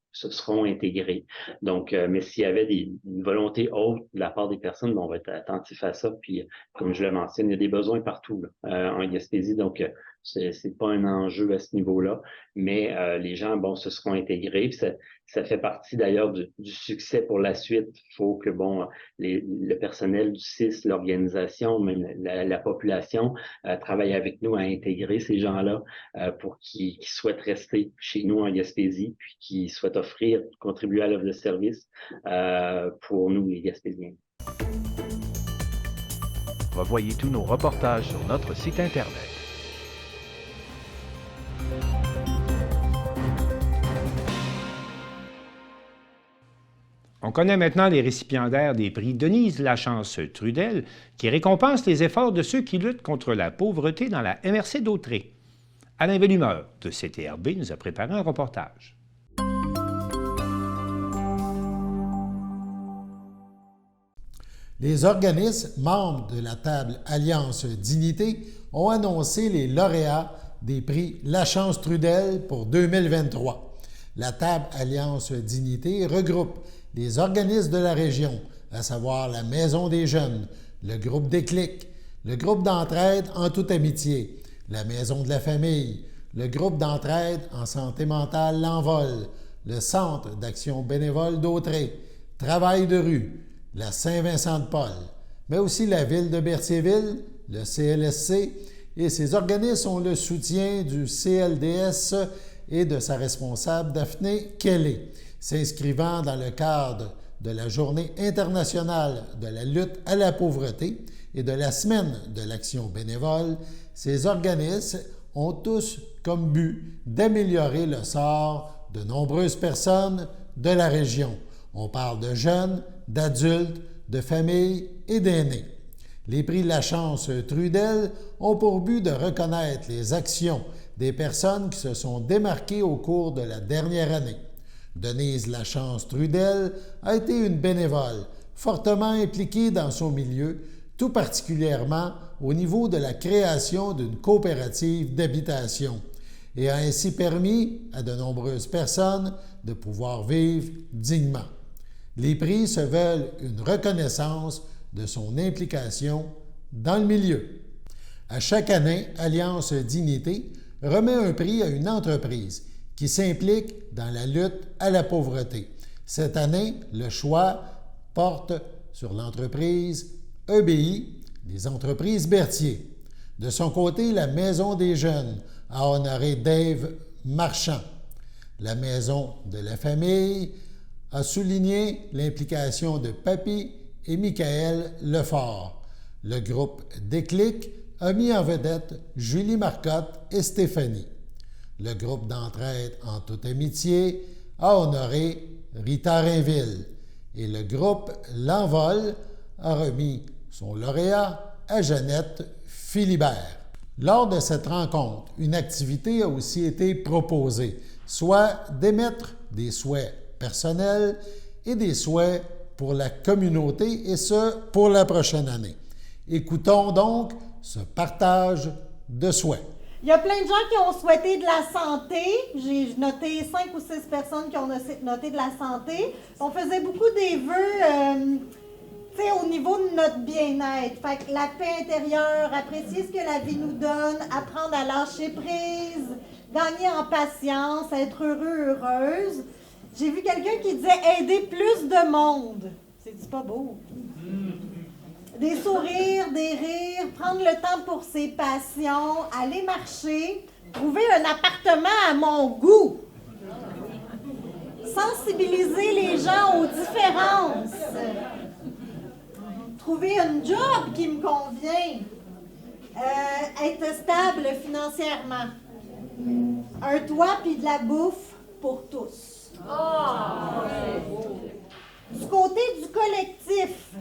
intégrés. Donc, mais s'il y avait une volonté haute de la part des personnes, on va être attentif à ça. Puis, comme je le mentionne, il y a des besoins partout là, en Gaspésie. Donc, c'est pas un enjeu à ce niveau-là, mais les gens, se seront intégrés. Puis ça fait partie d'ailleurs du succès pour la suite. Il faut que le personnel du CIS, l'organisation, même la population travaille avec nous à intégrer ces gens-là pour qu'ils souhaitent rester chez nous en Gaspésie, puis qu'ils souhaitent contribuer à l'offre de service pour nous, les Gaspésiens. Revoyez tous nos reportages sur notre site Internet. On connaît maintenant les récipiendaires des prix Denise Lachance Trudel, qui récompense les efforts de ceux qui luttent contre la pauvreté dans la MRC d'Autrey. Alain Bellumeur de CTRB nous a préparé un reportage. Les organismes membres de la table Alliance Dignité ont annoncé les lauréats des prix Lachance Trudel pour 2023. La table Alliance Dignité regroupe les organismes de la région, à savoir la Maison des Jeunes, le groupe Déclic, le groupe d'entraide En toute amitié, la Maison de la Famille, le groupe d'entraide en santé mentale L'Envol, le Centre d'action bénévole d'Autrey, Travail de rue, la Saint-Vincent-de-Paul, mais aussi la Ville de Berthierville, le CLSC, et ces organismes ont le soutien du CLDS et de sa responsable Daphné Kelly. S'inscrivant dans le cadre de la Journée internationale de la lutte à la pauvreté et de la Semaine de l'action bénévole, ces organismes ont tous comme but d'améliorer le sort de nombreuses personnes de la région. On parle de jeunes, d'adultes, de familles et d'aînés. Les prix Lachance Trudel ont pour but de reconnaître les actions des personnes qui se sont démarquées au cours de la dernière année. Denise Lachance Trudel a été une bénévole, fortement impliquée dans son milieu, tout particulièrement au niveau de la création d'une coopérative d'habitation, et a ainsi permis à de nombreuses personnes de pouvoir vivre dignement. Les prix se veulent une reconnaissance de son implication dans le milieu. À chaque année, Alliance Dignité remet un prix à une entreprise qui s'implique dans la lutte à la pauvreté. Cette année, le choix porte sur l'entreprise EBI, des entreprises Berthier. De son côté, la Maison des Jeunes a honoré Dave Marchand. La Maison de la Famille a souligné l'implication de Papy et Michael Lefort. Le groupe Déclic a mis en vedette Julie Marcotte et Stéphanie. Le groupe d'entraide En toute amitié a honoré Rita Rainville. Et le groupe L'Envol a remis son lauréat à Jeannette Philibert. Lors de cette rencontre, une activité a aussi été proposée, soit d'émettre des souhaits personnels et des souhaits pour la communauté, et ce, pour la prochaine année. Écoutons donc ce partage de souhaits. Il y a plein de gens qui ont souhaité de la santé. J'ai noté 5 ou 6 personnes qui ont noté de la santé. On faisait beaucoup des vœux au niveau de notre bien-être. Fait que la paix intérieure, apprécier ce que la vie nous donne, apprendre à lâcher prise, gagner en patience, être heureux, heureuse. J'ai vu quelqu'un qui disait aider plus de monde. C'est pas beau. Des sourires, des rires, prendre le temps pour ses passions, aller marcher, trouver un appartement à mon goût, sensibiliser les gens aux différences, trouver un job qui me convient, être stable financièrement, un toit puis de la bouffe pour tous. Du côté du collectif,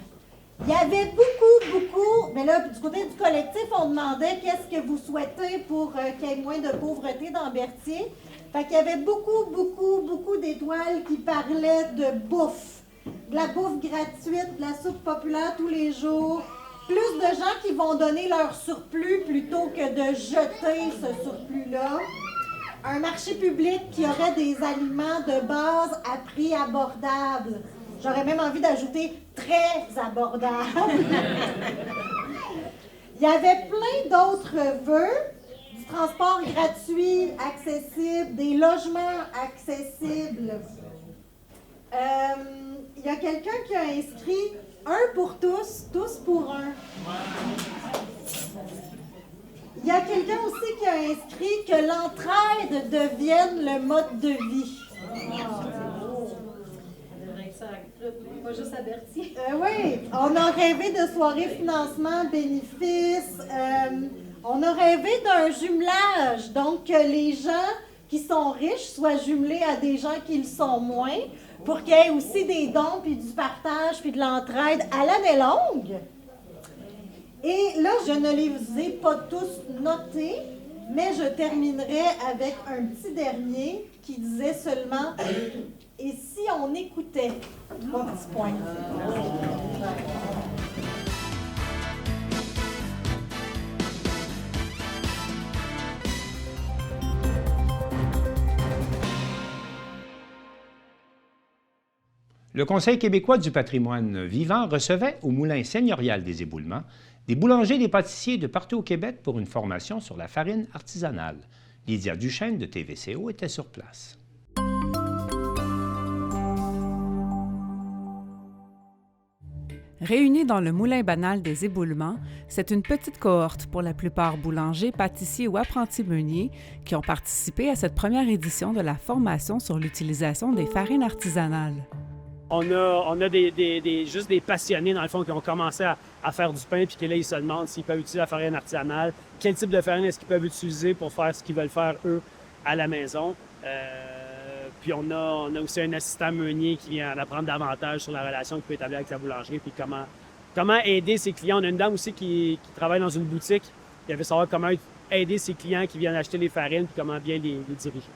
il y avait beaucoup, mais là, du côté du collectif, on demandait qu'est-ce que vous souhaitez pour qu'il y ait moins de pauvreté dans Berthier. Fait qu'il y avait beaucoup d'étoiles qui parlaient de bouffe. De la bouffe gratuite, de la soupe populaire tous les jours. Plus de gens qui vont donner leur surplus plutôt que de jeter ce surplus-là. Un marché public qui aurait des aliments de base à prix abordable. J'aurais même envie d'ajouter très abordable. Il y avait plein d'autres vœux, du transport gratuit, accessible, des logements accessibles. Il y a quelqu'un qui a inscrit un pour tous, tous pour un. Il y a quelqu'un aussi qui a inscrit que l'entraide devienne le mode de vie. Pas juste à Berthier. Oui, on a rêvé de soirées financement, bénéfices. On a rêvé d'un jumelage, donc que les gens qui sont riches soient jumelés à des gens qui le sont moins, pour qu'il y ait aussi des dons, puis du partage, puis de l'entraide à l'année longue. Et là, je ne les ai pas tous notés, mais je terminerai avec un petit dernier qui disait seulement « Et si on écoutait? » Trois petits points. Le Conseil québécois du patrimoine vivant recevait au Moulin seigneurial des Éboulements des boulangers et des pâtissiers de partout au Québec pour une formation sur la farine artisanale. Lydia Duchesne de TVCO était sur place. Réunis dans le Moulin banal des Éboulements, c'est une petite cohorte, pour la plupart boulangers, pâtissiers ou apprentis meuniers, qui ont participé à cette première édition de la formation sur l'utilisation des farines artisanales. On a juste des passionnés, dans le fond, qui ont commencé à faire du pain, puis que là, ils se demandent s'ils peuvent utiliser la farine artisanale, quel type de farine est-ce qu'ils peuvent utiliser pour faire ce qu'ils veulent faire, eux, à la maison. Puis on a aussi un assistant meunier qui vient en apprendre davantage sur la relation qu'il peut établir avec sa boulangerie, puis comment comment aider ses clients. On a une dame aussi qui travaille dans une boutique, qui veut savoir comment aider ses clients qui viennent acheter les farines et comment bien les diriger.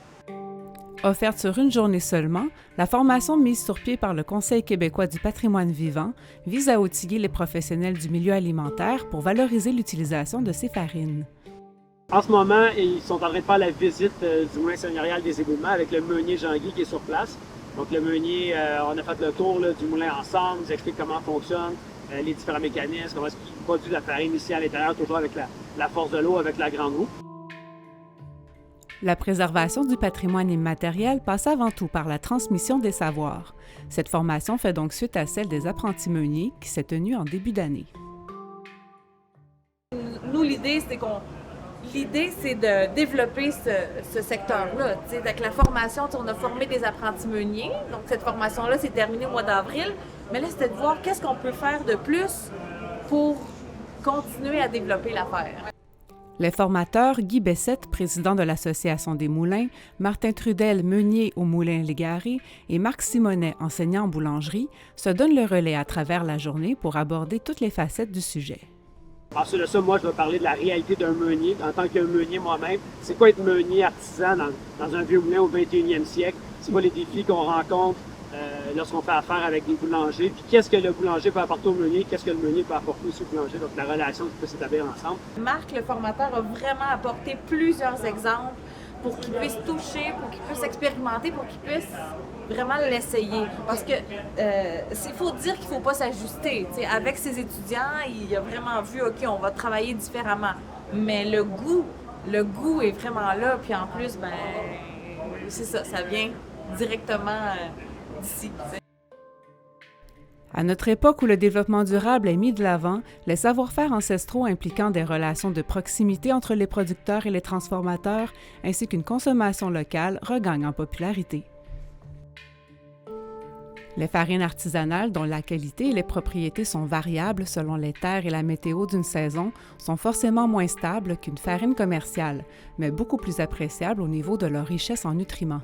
Offerte sur une journée seulement, la formation mise sur pied par le Conseil québécois du patrimoine vivant vise à outiller les professionnels du milieu alimentaire pour valoriser l'utilisation de ces farines. En ce moment, ils sont en train de faire la visite du moulin seigneurial des Éboulements avec le meunier Jean-Guy qui est sur place. Donc le meunier, on a fait le tour du moulin ensemble, il nous explique comment fonctionne, les différents mécanismes, comment est-ce qu'il produit la farine ici à l'intérieur, toujours avec la force de l'eau, avec la grande roue. La préservation du patrimoine immatériel passe avant tout par la transmission des savoirs. Cette formation fait donc suite à celle des apprentis meuniers qui s'est tenue en début d'année. Nous, l'idée, c'est de développer ce secteur-là. Avec la formation, on a formé des apprentis meuniers. Donc, cette formation-là s'est terminée au mois d'avril. Mais là, c'était de voir qu'est-ce qu'on peut faire de plus pour continuer à développer l'affaire. Les formateurs Guy Bessette, président de l'Association des moulins, Martin Trudel, meunier au Moulin Légaré, et Marc Simonet, enseignant en boulangerie, se donnent le relais à travers la journée pour aborder toutes les facettes du sujet. Ensuite de ça, moi, je vais parler de la réalité d'un meunier. En tant que meunier moi-même, c'est quoi être meunier artisan dans un vieux moulin au 21e siècle? C'est quoi les défis qu'on rencontre lorsqu'on fait affaire avec des boulangers? Puis qu'est-ce que le boulanger peut apporter au meunier? Qu'est-ce que le meunier peut apporter aussi au boulanger? Donc la relation qui peut s'établir ensemble. Marc, le formateur, a vraiment apporté plusieurs exemples pour qu'il puisse toucher, pour qu'il puisse expérimenter, pour qu'il puisse vraiment l'essayer. Parce que il faut dire qu'il ne faut pas s'ajuster. Avec ses étudiants, il a vraiment vu, OK, on va travailler différemment. Mais le goût est vraiment là. Puis en plus, c'est ça vient directement d'ici. À notre époque où le développement durable est mis de l'avant, les savoir-faire ancestraux impliquant des relations de proximité entre les producteurs et les transformateurs, ainsi qu'une consommation locale, regagnent en popularité. Les farines artisanales, dont la qualité et les propriétés sont variables selon les terres et la météo d'une saison, sont forcément moins stables qu'une farine commerciale, mais beaucoup plus appréciables au niveau de leur richesse en nutriments.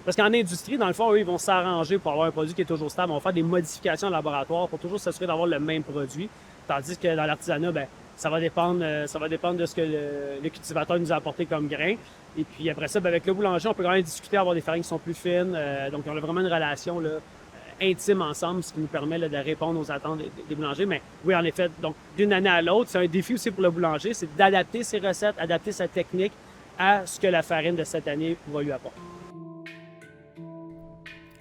Parce qu'en industrie, dans le fond, eux, ils vont s'arranger pour avoir un produit qui est toujours stable. On va faire des modifications en laboratoire pour toujours s'assurer d'avoir le même produit. Tandis que dans l'artisanat, ça va dépendre de ce que le cultivateur nous a apporté comme grain. Et puis après ça, avec le boulanger, on peut quand même discuter, avoir des farines qui sont plus fines. Donc, on a vraiment une relation intime ensemble, ce qui nous permet de répondre aux attentes des boulangers. Mais oui, en effet, donc d'une année à l'autre, c'est un défi aussi pour le boulanger, c'est d'adapter ses recettes, adapter sa technique à ce que la farine de cette année va lui apporter.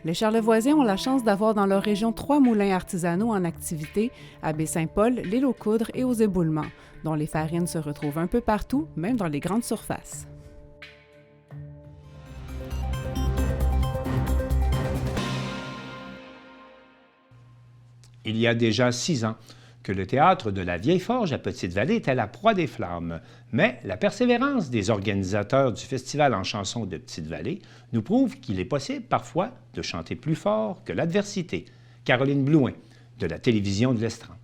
Les Charlevoisiens ont la chance d'avoir dans leur région 3 moulins artisanaux en activité, à Baie-Saint-Paul, l'Île aux Coudres et aux Éboulements, dont les farines se retrouvent un peu partout, même dans les grandes surfaces. Il y a déjà 6 ans que le théâtre de la Vieille Forge à Petite-Vallée était la proie des flammes. Mais la persévérance des organisateurs du Festival en chansons de Petite-Vallée nous prouve qu'il est possible parfois de chanter plus fort que l'adversité. Caroline Blouin, de la télévision de l'Estran.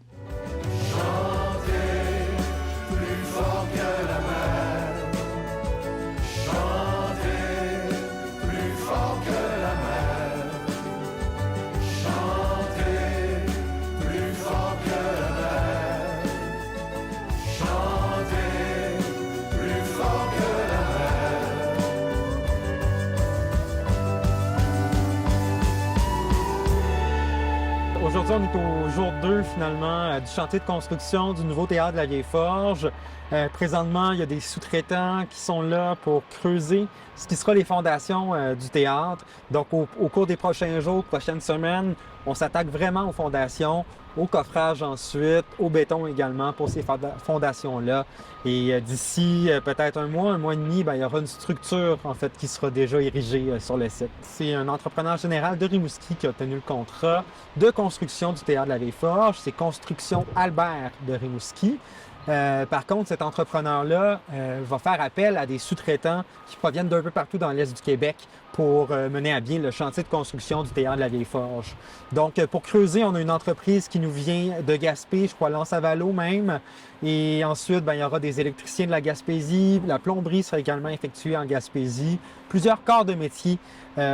Aujourd'hui, on est au jour 2, finalement, du chantier de construction du nouveau théâtre de la Vieille Forge. Présentement, il y a des sous-traitants qui sont là pour creuser ce qui sera les fondations du théâtre. Donc, au cours des prochains jours, prochaines semaines, on s'attaque vraiment aux fondations, au coffrage ensuite, au béton également pour ces fondations-là. Et d'ici peut-être un mois et demi, il y aura une structure en fait qui sera déjà érigée sur le site. C'est un entrepreneur général de Rimouski qui a obtenu le contrat de construction du théâtre de la Vieille Forge. C'est Construction Albert de Rimouski. Par contre, cet entrepreneur-là va faire appel à des sous-traitants qui proviennent d'un peu partout dans l'Est du Québec pour mener à bien le chantier de construction du théâtre de la Vieille-Forge. Donc, pour creuser, on a une entreprise qui nous vient de Gaspé, je crois L'Anse-à-Valo même. Et ensuite, il y aura des électriciens de la Gaspésie. La plomberie sera également effectuée en Gaspésie. Plusieurs corps de métier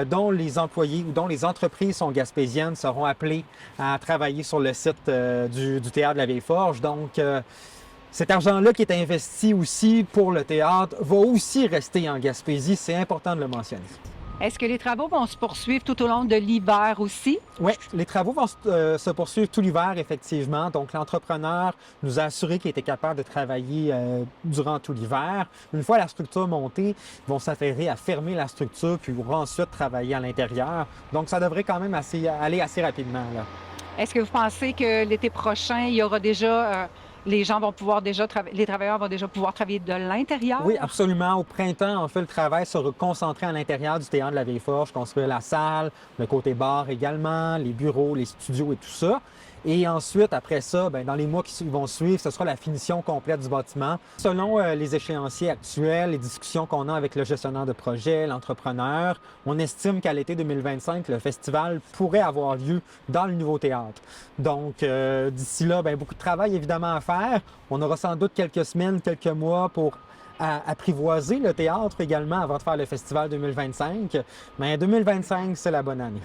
dont les employés ou dont les entreprises sont gaspésiennes seront appelés à travailler sur le site du théâtre de la Vieille-Forge. Donc, cet argent-là qui est investi aussi pour le théâtre va aussi rester en Gaspésie. C'est important de le mentionner. Est-ce que les travaux vont se poursuivre tout au long de l'hiver aussi? Oui, les travaux vont se poursuivre tout l'hiver, effectivement. Donc, l'entrepreneur nous a assuré qu'il était capable de travailler durant tout l'hiver. Une fois la structure montée, ils vont s'affairer à fermer la structure, puis ils vont ensuite travailler à l'intérieur. Donc, ça devrait quand même aller assez rapidement, là. Est-ce que vous pensez que l'été prochain, il y aura déjà... les gens vont pouvoir les travailleurs vont déjà pouvoir travailler de l'intérieur? Oui, absolument. Au printemps, on fait le travail sur concentrer à l'intérieur du théâtre de la Vieille-Forge, construire la salle, le côté bar également, les bureaux, les studios et tout ça. Et ensuite, après ça, dans les mois qui vont suivre, ce sera la finition complète du bâtiment. Selon les échéanciers actuels, les discussions qu'on a avec le gestionnaire de projet, l'entrepreneur, on estime qu'à l'été 2025, le festival pourrait avoir lieu dans le nouveau théâtre. Donc, d'ici là, beaucoup de travail évidemment à faire. On aura sans doute quelques semaines, quelques mois pour apprivoiser le théâtre également avant de faire le festival 2025. Mais 2025, c'est la bonne année.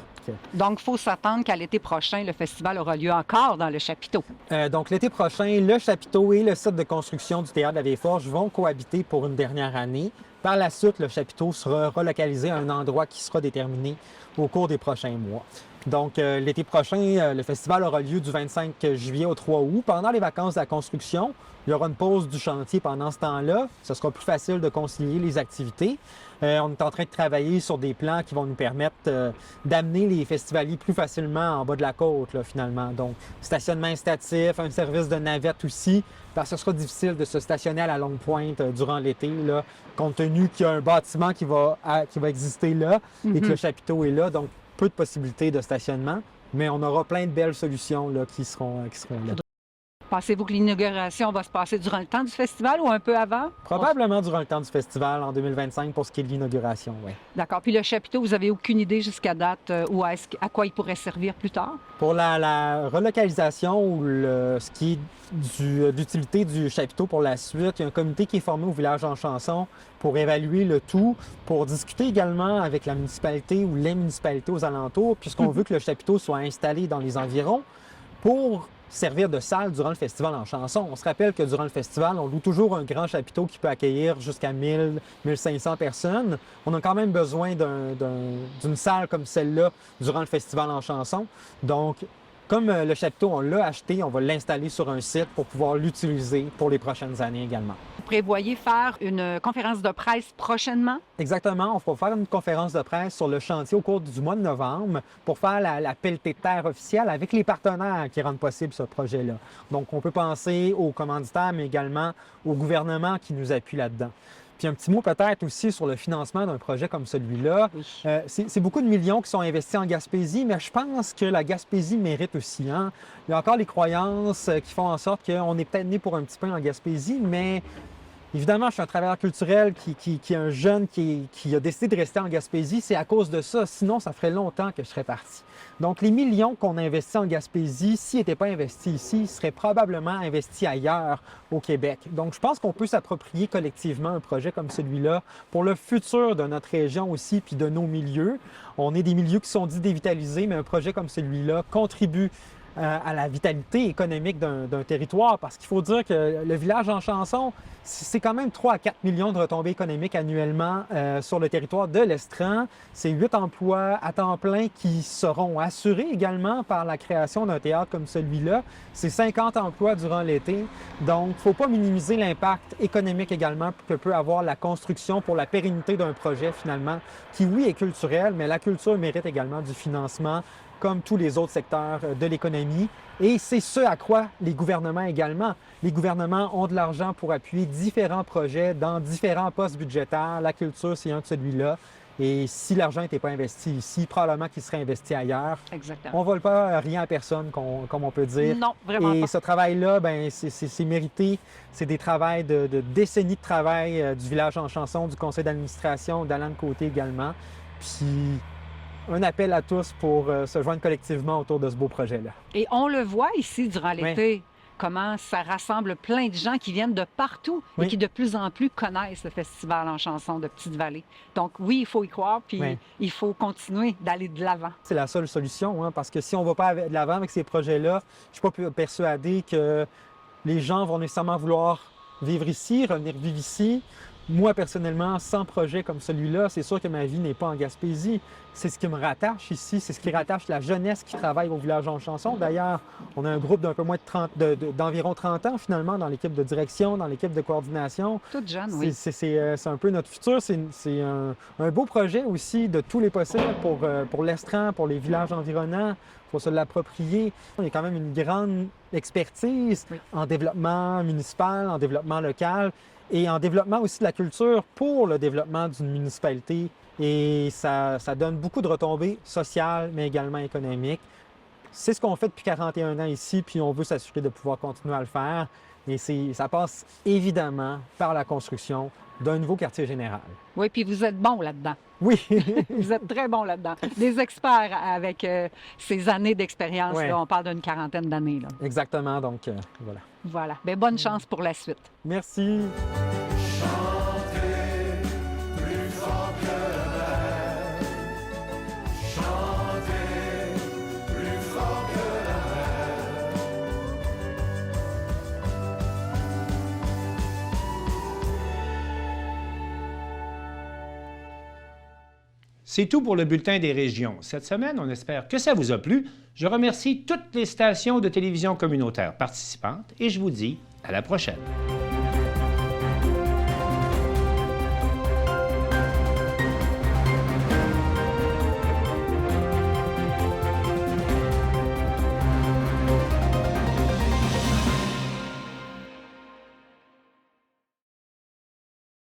Donc, il faut s'attendre qu'à l'été prochain, le festival aura lieu encore dans le chapiteau. Donc, l'été prochain, le chapiteau et le site de construction du théâtre de la Vieille-Forge vont cohabiter pour une dernière année. Par la suite, le chapiteau sera relocalisé à un endroit qui sera déterminé au cours des prochains mois. Donc, l'été prochain, le festival aura lieu du 25 juillet au 3 août. Pendant les vacances de la construction, il y aura une pause du chantier pendant ce temps-là. Ce sera plus facile de concilier les activités. On est en train de travailler sur des plans qui vont nous permettre d'amener les festivaliers plus facilement en bas de la côte, là, finalement. Donc, stationnement incitatif, un service de navette aussi, parce que ce sera difficile de se stationner à la longue pointe durant l'été, là, compte tenu qu'il y a un bâtiment qui va exister là et que le chapiteau est là. Donc, peu de possibilités de stationnement, mais on aura plein de belles solutions là, qui seront là. Pensez-vous que l'inauguration va se passer durant le temps du festival ou un peu avant? Probablement durant le temps du festival en 2025 pour ce qui est de l'inauguration, oui. D'accord. Puis le chapiteau, vous n'avez aucune idée jusqu'à date à quoi il pourrait servir plus tard? Pour la relocalisation ou ce qui est d'utilité du chapiteau pour la suite, il y a un comité qui est formé au village en chanson pour évaluer le tout, pour discuter également avec la municipalité ou les municipalités aux alentours, puisqu'on veut que le chapiteau soit installé dans les environs pour servir de salle durant le festival en chanson. On se rappelle que durant le festival, on loue toujours un grand chapiteau qui peut accueillir jusqu'à 1000-1500 personnes. On a quand même besoin d'une salle comme celle-là durant le festival en chanson. Donc, comme le chapiteau, on l'a acheté, on va l'installer sur un site pour pouvoir l'utiliser pour les prochaines années également. Vous prévoyez faire une conférence de presse prochainement? Exactement. On va faire une conférence de presse sur le chantier au cours du mois de novembre pour faire la pelletée de terre officielle avec les partenaires qui rendent possible ce projet-là. Donc, on peut penser aux commanditaires, mais également au gouvernement qui nous appuie là-dedans. Puis un petit mot peut-être aussi sur le financement d'un projet comme celui-là. C'est beaucoup de millions qui sont investis en Gaspésie, mais je pense que la Gaspésie mérite aussi. Hein? Il y a encore les croyances qui font en sorte qu'on est peut-être né pour un petit pain en Gaspésie, mais évidemment, je suis un travailleur culturel qui est un jeune qui a décidé de rester en Gaspésie. C'est à cause de ça. Sinon, ça ferait longtemps que je serais parti. Donc, les millions qu'on a investis en Gaspésie, s'ils n'étaient pas investis ici, ils seraient probablement investis ailleurs au Québec. Donc, je pense qu'on peut s'approprier collectivement un projet comme celui-là pour le futur de notre région aussi, puis de nos milieux. On est des milieux qui sont dits dévitalisés, mais un projet comme celui-là contribue à la vitalité économique d'un territoire, parce qu'il faut dire que le village en chanson, c'est quand même 3 à 4 millions de retombées économiques annuellement sur le territoire de l'Estran. C'est 8 emplois à temps plein qui seront assurés également par la création d'un théâtre comme celui-là. C'est 50 emplois durant l'été. Donc, il ne faut pas minimiser l'impact économique également que peut avoir la construction pour la pérennité d'un projet finalement, qui oui est culturel, mais la culture mérite également du financement comme tous les autres secteurs de l'économie. Et c'est ce à quoi les gouvernements également. Les gouvernements ont de l'argent pour appuyer différents projets dans différents postes budgétaires. La culture, c'est un de celui-là. Et si l'argent n'était pas investi ici, probablement qu'il serait investi ailleurs. Exactement. On ne vole pas rien à personne, comme on peut dire. Non, vraiment Et pas. ce travail-là, ben, c'est mérité. C'est des travails de décennies de travail du Village en chanson, du conseil d'administration, d'Alain Côté également. Puis un appel à tous pour se joindre collectivement autour de ce beau projet-là. Et on le voit ici durant l'été, comment ça rassemble plein de gens qui viennent de partout et qui de plus en plus connaissent le Festival en chanson de Petite-Vallée. Donc oui, il faut y croire, puis il faut continuer d'aller de l'avant. C'est la seule solution, hein, parce que si on ne va pas de l'avant avec ces projets-là, je ne suis pas persuadé que les gens vont nécessairement vouloir vivre ici, revenir vivre ici. Moi, personnellement, sans projet comme celui-là, c'est sûr que ma vie n'est pas en Gaspésie. C'est ce qui me rattache ici, c'est ce qui rattache la jeunesse qui travaille au Village en chanson. D'ailleurs, on a un groupe d'un peu moins d'environ 30 ans, finalement, dans l'équipe de direction, dans l'équipe de coordination. Toute jeune, oui. C'est un peu notre futur. C'est un beau projet aussi de tous les possibles pour l'Estran, pour les villages environnants. Il faut se l'approprier. Il y a quand même une grande expertise en développement municipal, en développement local et en développement aussi de la culture pour le développement d'une municipalité. Et ça donne beaucoup de retombées sociales, mais également économiques. C'est ce qu'on fait depuis 41 ans ici, puis on veut s'assurer de pouvoir continuer à le faire. Et ça passe évidemment par la construction d'un nouveau quartier général. Oui, puis vous êtes bon là-dedans. Oui. Vous êtes très bon là-dedans. Des experts avec ces années d'expérience. Ouais. On parle d'une quarantaine d'années. Exactement, donc voilà. Voilà. Bien, bonne chance pour la suite. Merci. C'est tout pour le Bulletin des régions. Cette semaine, on espère que ça vous a plu. Je remercie toutes les stations de télévision communautaires participantes et je vous dis à la prochaine.